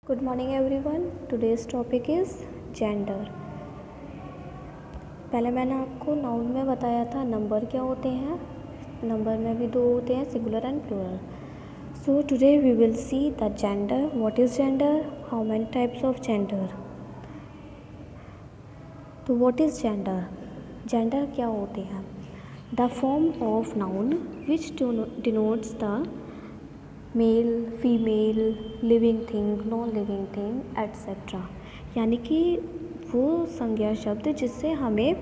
Good morning everyone. Today's topic is gender. पहले मैंने आपको नाउन में बताया था नंबर क्या होते हैं. नंबर में भी दो होते हैं, singular and plural. So today we will see the gender. What is gender? How many types of gender? तो what is gender? Gender क्या होते हैं? The form of noun which denotes the male, female, living thing, non living thing etcetera. यानी कि वो संज्ञा शब्द जिससे हमें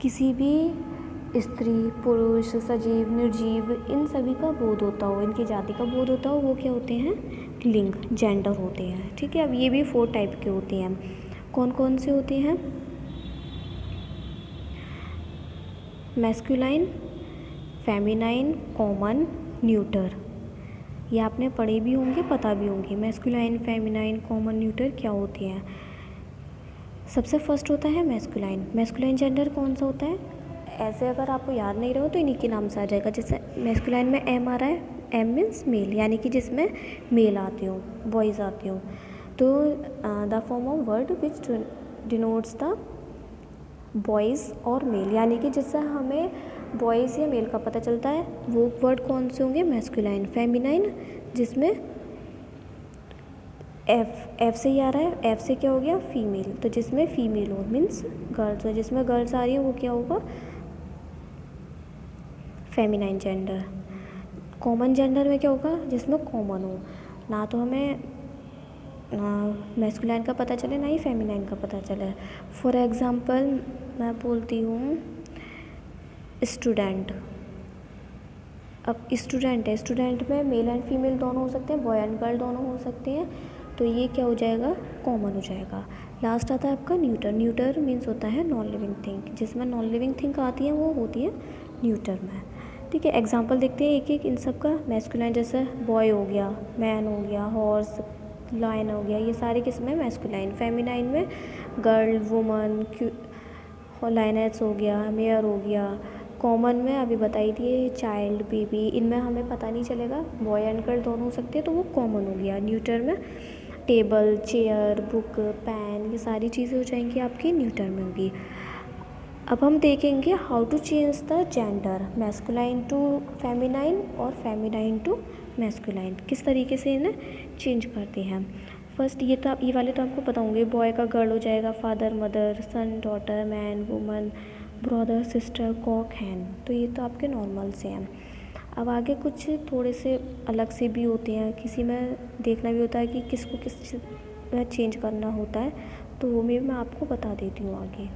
किसी भी स्त्री, पुरुष, सजीव, निर्जीव इन सभी का बोध होता हो, इनकी जाति का बोध होता हो, वो क्या होते हैं? लिंग, जेंडर होते हैं. ठीक है. अब ये भी 4 टाइप के होते हैं. कौन कौन से होते हैं? Masculine, feminine, common, neuter. ये आपने पढ़े भी होंगे, पता भी होंगे. मैस्कुलाइन, फेमिनाइन, कॉमन, न्यूटर क्या होती हैं? सबसे फर्स्ट होता है मैस्कुलाइन. मैस्कुलाइन जेंडर कौन सा होता है? ऐसे अगर आपको याद नहीं रहो तो इन्हीं के नाम से आ जाएगा. जैसे मैस्कुलाइन में एम आ रहा है, एम मीन्स मेल, यानी कि जिसमें मेल आते हो, बॉयज़ आते हो. तो the form of word which denotes the boys और मेल, यानी कि जिससे हमें बॉयज़ या मेल का पता चलता है, वो वर्ड कौन से होंगे? मैस्कुलाइन. फेमिनाइन जिसमें एफ से ही आ रहा है, एफ से क्या हो गया? फीमेल. तो जिसमें फीमेल हो मीन्स गर्ल्स हो, जिसमें गर्ल्स आ रही है वो क्या होगा? Feminine gender. कॉमन जेंडर में क्या होगा? जिसमें कॉमन हो. ना तो हमें मैस्कुलाइन का पता चले, ना ही फेमिनाइन का पता चले. फॉर एग्ज़ाम्पल मैं बोलती हूँ स्टूडेंट. अब स्टूडेंट है, स्टूडेंट में मेल एंड फीमेल दोनों हो सकते हैं, बॉय एंड गर्ल दोनों हो सकते हैं. तो ये क्या हो जाएगा? कॉमन हो जाएगा. लास्ट आता है आपका न्यूटर. न्यूटर मीन्स होता है नॉन लिविंग थिंग. जिसमें नॉन लिविंग थिंग आती है वो होती है न्यूटर में. ठीक है. एग्जांपल देखते हैं एक एक इन सब का. मैस्कुलाइन जैसे बॉय हो गया, मैन हो गया, हॉर्स, लायन हो गया, ये सारे किस में? मैस्कुलाइन. फेमिनाइन में गर्ल, वुमन, लायनेट्स हो गया, मेयर हो गया. कॉमन में अभी बताई दिए चाइल्ड, बेबी, इनमें हमें पता नहीं चलेगा, बॉय एंड गर्ल दोनों हो सकते हैं, तो वो कॉमन हो गया. न्यूटर में टेबल, चेयर, बुक, पेन, ये सारी चीज़ें हो जाएंगी आपकी न्यूटर में होगी. अब हम देखेंगे how to change the gender, masculine to feminine और फेमिनाइन टू मैस्कुलाइन. किस तरीके से इन्हें चेंज करते हैं. फर्स्ट ये वाले तो आपको पता होंगे. बॉय का गर्ल हो जाएगा, father, mother, son, daughter, man, woman, brother, sister, cock, hen. तो ये तो आपके नॉर्मल से हैं. अब आगे कुछ थोड़े से अलग से भी होते हैं. किसी में देखना भी होता है कि किसको किस में चेंज करना होता है, तो वो भी मैं आपको बता देती हूँ आगे.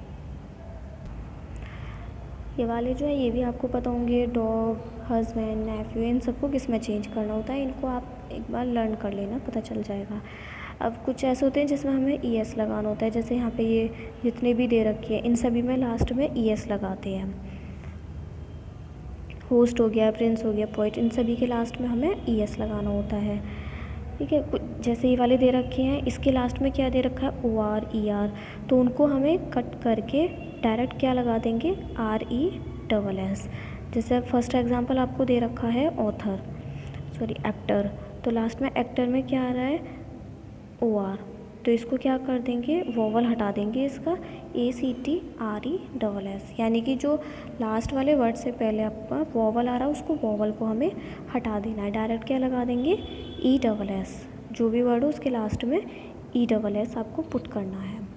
ये वाले जो है ये भी आपको पता होंगे. डॉग, हस्बैंड, नेफ्यू, इन सबको किस में चेंज करना होता है, इनको आप एक बार लर्न कर लेना, पता चल जाएगा. अब कुछ ऐसे होते हैं जिसमें हमें ई एस लगाना होता है. जैसे यहाँ पे ये जितने भी दे रखे हैं इन सभी में लास्ट में ई एस लगाते हैं. होस्ट हो गया, प्रिंस हो गया, पोइट, इन सभी के लास्ट में हमें ई एस लगाना होता है. ठीक है. जैसे ये वाले दे रखे हैं, इसके लास्ट में क्या दे रखा है? O R, E R. तो उनको हमें कट करके डायरेक्ट क्या लगा देंगे? R E double S. जैसे फर्स्ट एग्जांपल आपको दे रखा है ऑथर, सॉरी एक्टर. तो लास्ट में एक्टर में क्या आ रहा है? O R. तो इसको क्या कर देंगे? वोवल हटा देंगे इसका, A C T R E double S. यानी कि जो लास्ट वाले वर्ड से पहले आपका वोवल आ रहा है उसको वोवल को हमें हटा देना है. डायरेक्ट क्या लगा देंगे? ई डबल एस. जो भी वर्ड हो उसके लास्ट में ई डबल एस आपको पुट करना है.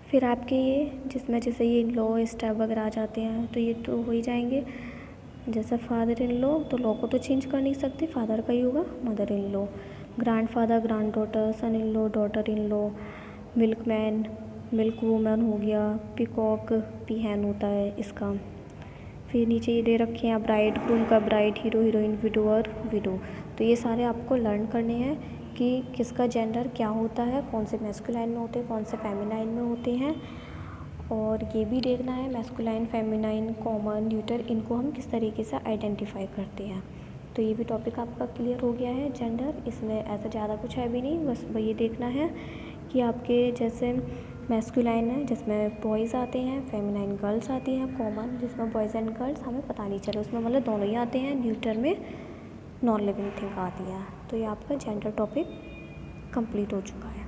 फिर आपके ये जिसमें जैसे ये लॉ, स्टेप वगैरह आ जाते हैं तो ये तो हो ही जाएंगे. जैसे फादर इन लॉ, तो लॉ को तो चेंज कर नहीं सकते, फादर का ही होगा. Mother in law, grandfather, granddaughter, son in law, daughter in law, milkman, milk woman हो गया, पीकॉक, पीहैन होता है इसका. फिर नीचे ये दे रखे हैं ब्राइड ग्रूम का, ब्राइड, हीरो, हीरोइन, विडो और विडो. तो ये सारे आपको लर्न करने हैं कि किसका जेंडर क्या होता है, कौन से मैस्कुलाइन में होते हैं, कौन से फेमिनाइन में होते हैं. और ये भी देखना है मैस्कुलाइन, फेमिनाइन, कॉमन, न्यूटर, इनको हम किस तरीके से आइडेंटिफाई करते हैं. तो ये भी टॉपिक आपका क्लियर हो गया है जेंडर. इसमें ऐसा ज़्यादा कुछ है भी नहीं, बस ये देखना है कि आपके जैसे मैस्कुलाइन है जिसमें बॉयज़ आते हैं, फेमिनाइन गर्ल्स आती हैं, कॉमन जिसमें बॉयज़ एंड गर्ल्स हमें पता नहीं चले, उसमें मतलब दोनों ही आते हैं. न्यूटर में नॉन लिविंग थिंग आती हैं। तो ये आपका जेंडर टॉपिक कंप्लीट हो चुका है।